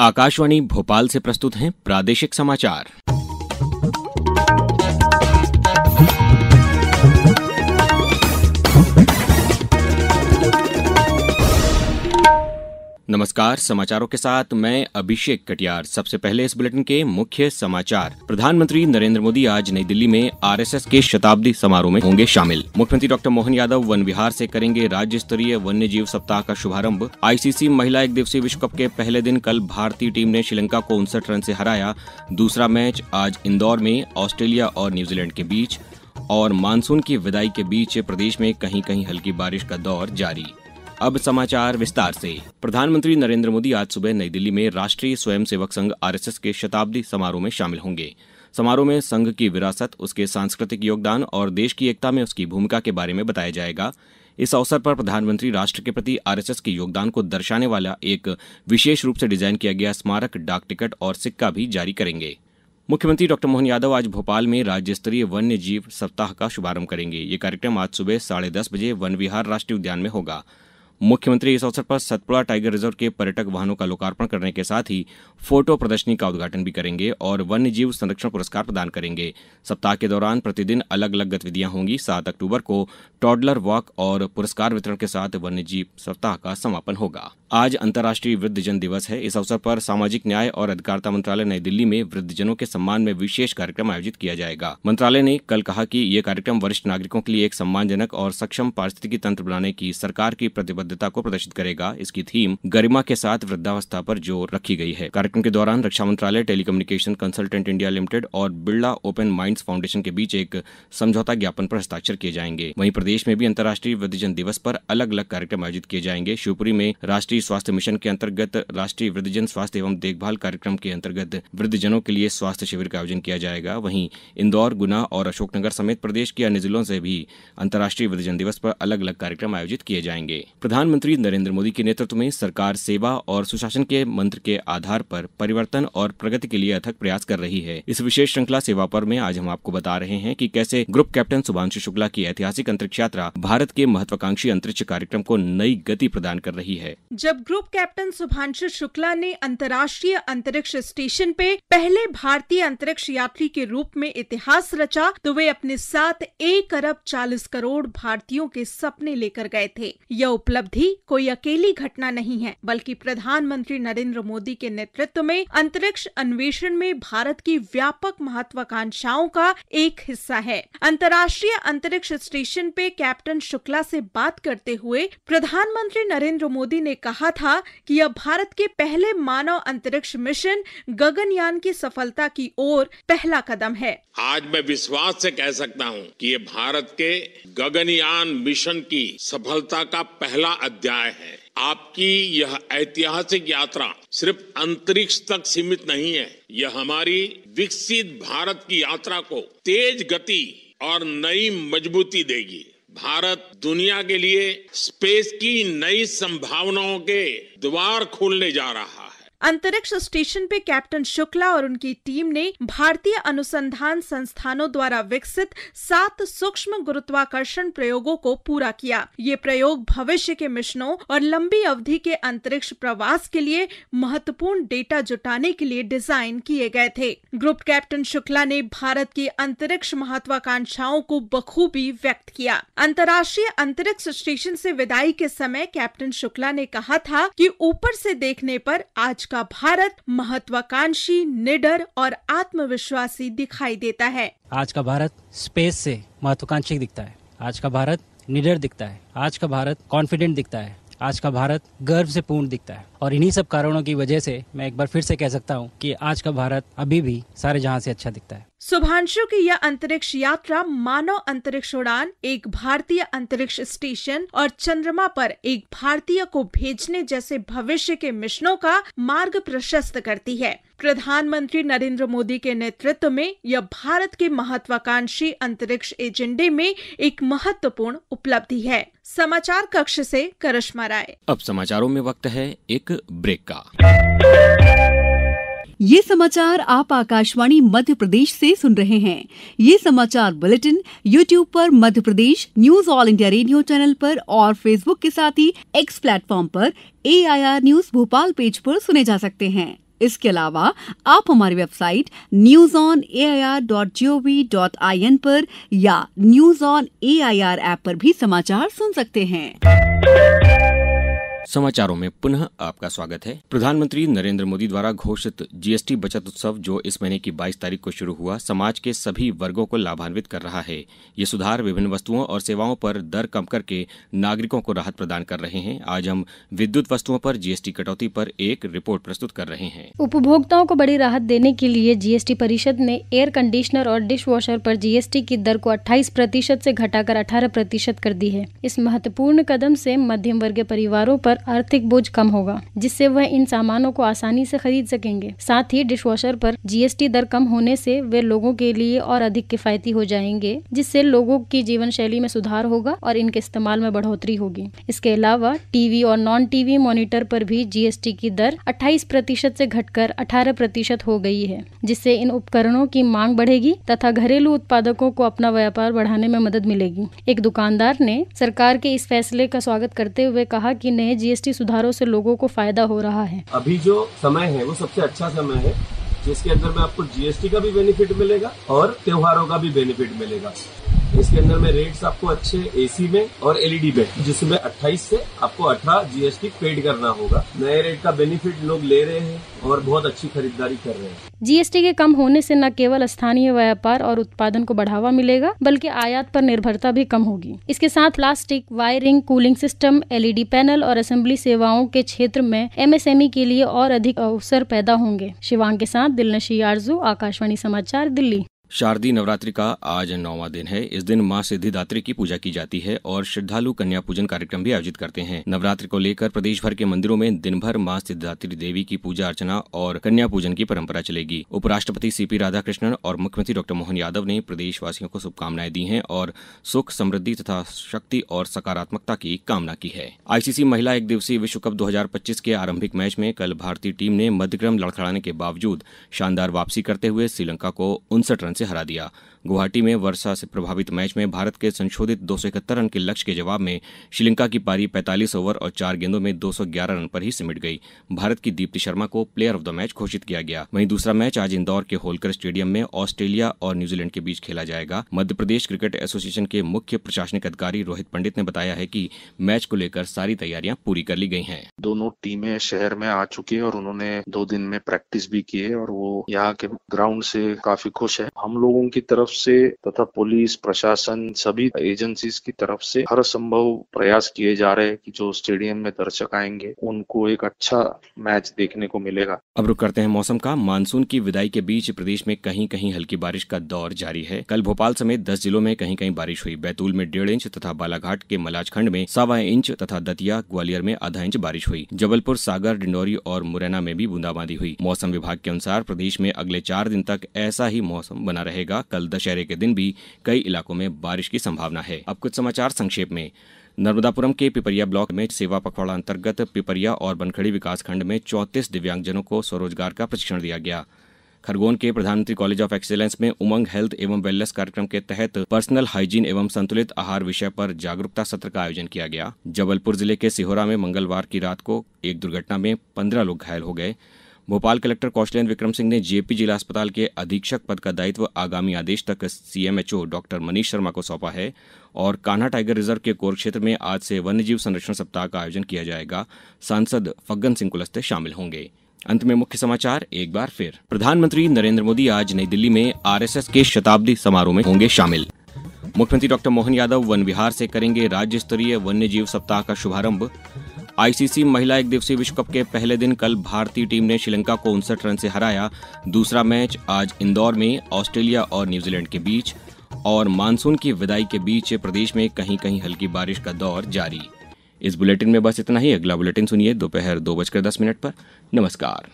आकाशवाणी भोपाल से प्रस्तुत हैं प्रादेशिक समाचार। नमस्कार, समाचारों के साथ मैं अभिषेक कटियार। सबसे पहले इस बुलेटिन के मुख्य समाचार। प्रधानमंत्री नरेंद्र मोदी आज नई दिल्ली में आरएसएस के शताब्दी समारोह में होंगे शामिल। मुख्यमंत्री डॉक्टर मोहन यादव वन विहार से करेंगे राज्य स्तरीय वन्य जीव सप्ताह का शुभारंभ। आईसीसी महिला एक दिवसीय विश्व कप के पहले दिन कल भारतीय टीम ने श्रीलंका को 59 रन से हराया। दूसरा मैच आज इंदौर में ऑस्ट्रेलिया और न्यूजीलैंड के बीच। और मानसून की विदाई के बीच प्रदेश में कहीं कहीं हल्की बारिश का दौर जारी। अब समाचार विस्तार से। प्रधानमंत्री नरेंद्र मोदी आज सुबह नई दिल्ली में राष्ट्रीय स्वयंसेवक संघ आरएसएस के शताब्दी समारोह में शामिल होंगे। समारोह में संघ की विरासत, उसके सांस्कृतिक योगदान और देश की एकता में उसकी भूमिका के बारे में बताया जाएगा। इस अवसर पर प्रधानमंत्री राष्ट्र के प्रति आरएसएस के योगदान को दर्शाने वाला एक विशेष रूप से डिजाइन किया गया स्मारक, डाक टिकट और सिक्का भी जारी करेंगे। मुख्यमंत्री डॉक्टर मोहन यादव आज भोपाल में राज्य स्तरीय वन्य जीव सप्ताह का शुभारंभ करेंगे। ये कार्यक्रम आज सुबह 10:30 बजे वन विहार राष्ट्रीय उद्यान में होगा। मुख्यमंत्री इस अवसर पर सतपुड़ा टाइगर रिजर्व के पर्यटक वाहनों का लोकार्पण करने के साथ ही फोटो प्रदर्शनी का उद्घाटन भी करेंगे और वन्य जीव संरक्षण पुरस्कार प्रदान करेंगे। सप्ताह के दौरान प्रतिदिन अलग अलग गतिविधियां होंगी। 7 अक्टूबर को टॉडलर वॉक और पुरस्कार वितरण के साथ वन्य जीव सप्ताह का समापन होगा। आज अंतर्राष्ट्रीय वृद्धजन दिवस है। इस अवसर पर सामाजिक न्याय और अधिकारिता मंत्रालय नई दिल्ली में वृद्धजनों के सम्मान में विशेष कार्यक्रम आयोजित किया जाएगा। मंत्रालय ने कल कहा कि ये कार्यक्रम वरिष्ठ नागरिकों के लिए एक सम्मानजनक और सक्षम पारिस्थितिकी तंत्र बनाने की सरकार की प्रतिबद्धता को प्रदर्शित करेगा। इसकी थीम गरिमा के साथ वृद्धावस्था पर जोर रखी गई है। कार्यक्रम के दौरान रक्षा मंत्रालय, टेलीकम्युनिकेशन कंसल्टेंट इंडिया लिमिटेड और बिरला ओपन माइंड्स फाउंडेशन के बीच एक समझौता ज्ञापन पर हस्ताक्षर किए जाएंगे। वहीं प्रदेश में भी अंतर्राष्ट्रीय वृद्धजन दिवस पर अलग अलग कार्यक्रम आयोजित किए जाएंगे। शिवपुरी में राष्ट्रीय स्वास्थ्य मिशन के अंतर्गत राष्ट्रीय वृद्धजन स्वास्थ्य एवं देखभाल कार्यक्रम के अंतर्गत वृद्धजनों के लिए स्वास्थ्य शिविर का आयोजन किया जाएगा। वहीं इंदौर, गुना और अशोकनगर समेत प्रदेश के अन्य जिलों से भी अंतर्राष्ट्रीय वृद्धजन दिवस पर अलग अलग कार्यक्रम आयोजित किए जाएंगे। प्रधानमंत्री नरेंद्र मोदी के नेतृत्व में सरकार सेवा और सुशासन के मंत्र के आधार पर परिवर्तन और प्रगति के लिए अथक प्रयास कर रही है। इस विशेष श्रृंखला सेवा पर में आज हम आपको बता रहे हैं कि कैसे ग्रुप कैप्टन शुभांशु शुक्ला की ऐतिहासिक अंतरिक्ष यात्रा भारत के महत्वाकांक्षी अंतरिक्ष कार्यक्रम को नई गति प्रदान कर रही है। जब ग्रुप कैप्टन शुभांशु शुक्ला ने अंतर्राष्ट्रीय अंतरिक्ष स्टेशन पे पहले भारतीय अंतरिक्ष यात्री के रूप में इतिहास रचा, तो वे अपने साथ 1 अरब 40 करोड़ भारतीयों के सपने लेकर गए थे। यह उपलब्धि कोई अकेली घटना नहीं है, बल्कि प्रधानमंत्री नरेंद्र मोदी के नेतृत्व में अंतरिक्ष अन्वेषण में भारत की व्यापक महत्वाकांक्षाओं का एक हिस्सा है। अंतर्राष्ट्रीय अंतरिक्ष स्टेशन पे कैप्टन शुक्ला से बात करते हुए प्रधानमंत्री नरेंद्र मोदी ने कहा था कि यह भारत के पहले मानव अंतरिक्ष मिशन गगनयान की सफलता की ओर पहला कदम है। आज मैं विश्वास से कह सकता हूं कि ये भारत के गगनयान मिशन की सफलता का पहला अध्याय है। आपकी यह ऐतिहासिक यात्रा सिर्फ अंतरिक्ष तक सीमित नहीं है, यह हमारी विकसित भारत की यात्रा को तेज गति और नई मजबूती देगी। भारत दुनिया के लिए स्पेस की नई संभावनाओं के द्वार खोलने जा रहा है। अंतरिक्ष स्टेशन पे कैप्टन शुक्ला और उनकी टीम ने भारतीय अनुसंधान संस्थानों द्वारा विकसित 7 सूक्ष्म गुरुत्वाकर्षण प्रयोगों को पूरा किया। ये प्रयोग भविष्य के मिशनों और लंबी अवधि के अंतरिक्ष प्रवास के लिए महत्वपूर्ण डेटा जुटाने के लिए डिजाइन किए गए थे। ग्रुप कैप्टन शुक्ला ने भारत की अंतरिक्ष महत्वाकांक्षाओं को बखूबी व्यक्त किया। अंतर्राष्ट्रीय अंतरिक्ष स्टेशन से विदाई के समय कैप्टन शुक्ला ने कहा था कि ऊपर से देखने पर आज का भारत महत्वाकांक्षी, निडर और आत्मविश्वासी दिखाई देता है। आज का भारत स्पेस से महत्वाकांक्षी दिखता है। आज का भारत निडर दिखता है। आज का भारत कॉन्फिडेंट दिखता है। आज का भारत गर्व से पूर्ण दिखता है। और इन्हीं सब कारणों की वजह से मैं एक बार फिर से कह सकता हूँ कि आज का भारत अभी भी सारे जहां से अच्छा दिखता है। शुभांशु की यह अंतरिक्ष यात्रा मानव अंतरिक्ष उड़ान, एक भारतीय अंतरिक्ष स्टेशन और चंद्रमा पर एक भारतीय को भेजने जैसे भविष्य के मिशनों का मार्ग प्रशस्त करती है। प्रधानमंत्री नरेंद्र मोदी के नेतृत्व में यह भारत के महत्वाकांक्षी अंतरिक्ष एजेंडे में एक महत्वपूर्ण उपलब्धि है। समाचार कक्ष से करिश्मा राय। अब समाचारों में वक्त है एक ब्रेक का। ये समाचार आप आकाशवाणी मध्य प्रदेश से सुन रहे हैं। ये समाचार बुलेटिन YouTube पर Madhya Pradesh news All India Radio channel पर और फेसबुक के साथ ही X प्लेटफॉर्म पर AIR न्यूज भोपाल पेज पर सुने जा सकते हैं। इसके अलावा आप हमारी वेबसाइट newsonair.gov.in पर या न्यूज ऑन AIR ऐप पर भी समाचार सुन सकते हैं। समाचारों में पुनः आपका स्वागत है। प्रधानमंत्री नरेंद्र मोदी द्वारा घोषित जीएसटी बचत उत्सव जो इस महीने की 22 तारीख को शुरू हुआ, समाज के सभी वर्गों को लाभान्वित कर रहा है। ये सुधार विभिन्न वस्तुओं और सेवाओं पर दर कम करके नागरिकों को राहत प्रदान कर रहे हैं। आज हम विद्युत वस्तुओं पर जीएसटी कटौती पर एक रिपोर्ट प्रस्तुत कर रहे हैं। उपभोक्ताओं को बड़ी राहत देने के लिए जीएसटी परिषद ने एयर कंडीशनर और डिश वॉशर पर जीएसटी की दर को 28% से घटाकर 18% कर दी है। इस महत्वपूर्ण कदम से मध्यम वर्गीय परिवारों पर आर्थिक बोझ कम होगा, जिससे वह इन सामानों को आसानी से खरीद सकेंगे। साथ ही डिशवॉशर पर जीएसटी दर कम होने से वे लोगों के लिए और अधिक किफायती हो जाएंगे, जिससे लोगों की जीवन शैली में सुधार होगा और इनके इस्तेमाल में बढ़ोतरी होगी। इसके अलावा टीवी और नॉन टीवी मॉनिटर पर भी जीएसटी की दर 28% से घटकर 18% हो गई है, जिससे इन उपकरणों की मांग बढ़ेगी तथा घरेलू उत्पादकों को अपना व्यापार बढ़ाने में मदद मिलेगी। एक दुकानदार ने सरकार के इस फैसले का स्वागत करते हुए कहा कि नए जीएसटी सुधारों से लोगों को फायदा हो रहा है। अभी जो समय है वो सबसे अच्छा समय है, जिसके अंदर में आपको जीएसटी का भी बेनिफिट मिलेगा और त्योहारों का भी बेनिफिट मिलेगा। इसके अंदर में रेट्स आपको अच्छे एसी में और एलईडी में, जिसमें 28 से आपको 18 जीएसटी पेड करना होगा। नए रेट का बेनिफिट लोग ले रहे हैं और बहुत अच्छी खरीदारी कर रहे हैं। जीएसटी के कम होने से न केवल स्थानीय व्यापार और उत्पादन को बढ़ावा मिलेगा, बल्कि आयात पर निर्भरता भी कम होगी। इसके साथ plastic, wiring, cooling system, LED panel और असेंबली सेवाओं के क्षेत्र में एमएसएमई के लिए और अधिक अवसर पैदा होंगे। शिवांग के साथ दिलनशी आरजू, आकाशवाणी समाचार, दिल्ली। शारदीय नवरात्रि का आज 9वां दिन है। इस दिन मां सिद्धिदात्री की पूजा की जाती है और श्रद्धालु कन्या पूजन कार्यक्रम भी आयोजित करते हैं। नवरात्रि को लेकर प्रदेश भर के मंदिरों में दिन भर मां सिद्धिदात्री देवी की पूजा अर्चना और कन्या पूजन की परंपरा चलेगी। उपराष्ट्रपति सीपी राधाकृष्णन और मुख्यमंत्री डॉक्टर मोहन यादव ने प्रदेशवासियों को शुभकामनाएं दी हैं और सुख, समृद्धि तथा शक्ति और सकारात्मकता की कामना की है। आईसीसी महिला एक दिवसीय विश्व कप 2025 के आरंभिक मैच में कल भारतीय टीम ने मध्यक्रम लड़खड़ाने के बावजूद शानदार वापसी करते हुए श्रीलंका को 59 रन से हरा दिया। गुवाहाटी में वर्षा से प्रभावित मैच में भारत के संशोधित 271 रन के लक्ष्य के जवाब में श्रीलंका की पारी 45 ओवर और 4 गेंदों में 211 रन पर ही सिमट गई। भारत की दीप्ति शर्मा को प्लेयर ऑफ द मैच घोषित किया गया। वहीं दूसरा मैच आज इंदौर के होलकर स्टेडियम में ऑस्ट्रेलिया और न्यूजीलैंड के बीच खेला जाएगा। मध्य प्रदेश क्रिकेट एसोसिएशन के मुख्य प्रशासनिक अधिकारी रोहित पंडित ने बताया है कि मैच को लेकर सारी तैयारियां पूरी कर ली गई हैं। दोनों टीमें शहर में आ चुकी है और उन्होंने 2 दिन में प्रैक्टिस भी की है और वो यहाँ के ग्राउंड से काफी खुश है। हम लोगों की तरफ से तथा पुलिस प्रशासन सभी एजेंसीज की तरफ से हर संभव प्रयास किए जा रहे हैं कि जो स्टेडियम में दर्शक आएंगे उनको एक अच्छा मैच देखने को मिलेगा। अब रुक करते हैं मौसम का। मानसून की विदाई के बीच प्रदेश में कहीं कहीं हल्की बारिश का दौर जारी है। कल भोपाल समेत 10 जिलों में कहीं कहीं बारिश हुई। बैतूल में 1.5 इंच तथा बालाघाट के मलाजखंड में 1.25 इंच तथा दतिया, ग्वालियर में आधा इंच बारिश हुई। जबलपुर, सागर, डिंडौरी और मुरैना में भी बूंदाबांदी हुई। मौसम विभाग के अनुसार प्रदेश में अगले 4 दिन तक ऐसा ही मौसम बना रहेगा। कल दशहरे के दिन भी कई इलाकों में बारिश की संभावना है। अब कुछ समाचार संक्षेप में। नर्मदापुरम के पिपरिया ब्लॉक में सेवा पखवाड़ा अंतर्गत पिपरिया और बनखड़ी विकासखंड में 34 दिव्यांगजनों को स्वरोजगार का प्रशिक्षण दिया गया। खरगोन के प्रधानमंत्री कॉलेज ऑफ एक्सीलेंस में उमंग हेल्थ एवं वेलनेस कार्यक्रम के तहत पर्सनल हाइजीन एवं संतुलित आहार विषय पर जागरूकता सत्र का आयोजन किया गया। जबलपुर जिले के सिहोरा में मंगलवार की रात को एक दुर्घटना में 15 लोग घायल हो गए। भोपाल कलेक्टर कौशलेंद्र विक्रम सिंह ने जेपी जिला अस्पताल के अधीक्षक पद का दायित्व आगामी आदेश तक सीएमएचओ डॉक्टर मनीष शर्मा को सौंपा है। और कान्हा टाइगर रिजर्व के कोर क्षेत्र में आज से वन्यजीव संरक्षण सप्ताह का आयोजन किया जाएगा। सांसद फग्गन सिंह कुलस्ते शामिल होंगे। अंत में मुख्य समाचार एक बार फिर। प्रधानमंत्री नरेंद्र मोदी आज नई दिल्ली में आरएसएस के शताब्दी समारोह में होंगे शामिल। मुख्यमंत्री डॉक्टर मोहन यादव वन विहार से करेंगे राज्य स्तरीय वन्यजीव सप्ताह का शुभारंभ। आईसीसी महिला एक दिवसीय विश्व कप के पहले दिन कल भारतीय टीम ने श्रीलंका को 59 रन से हराया। दूसरा मैच आज इंदौर में ऑस्ट्रेलिया और न्यूजीलैंड के बीच। और मानसून की विदाई के बीच प्रदेश में कहीं कहीं हल्की बारिश का दौर जारी। इस बुलेटिन में बस इतना ही। अगला बुलेटिन सुनिए दोपहर 2:10 पर। नमस्कार।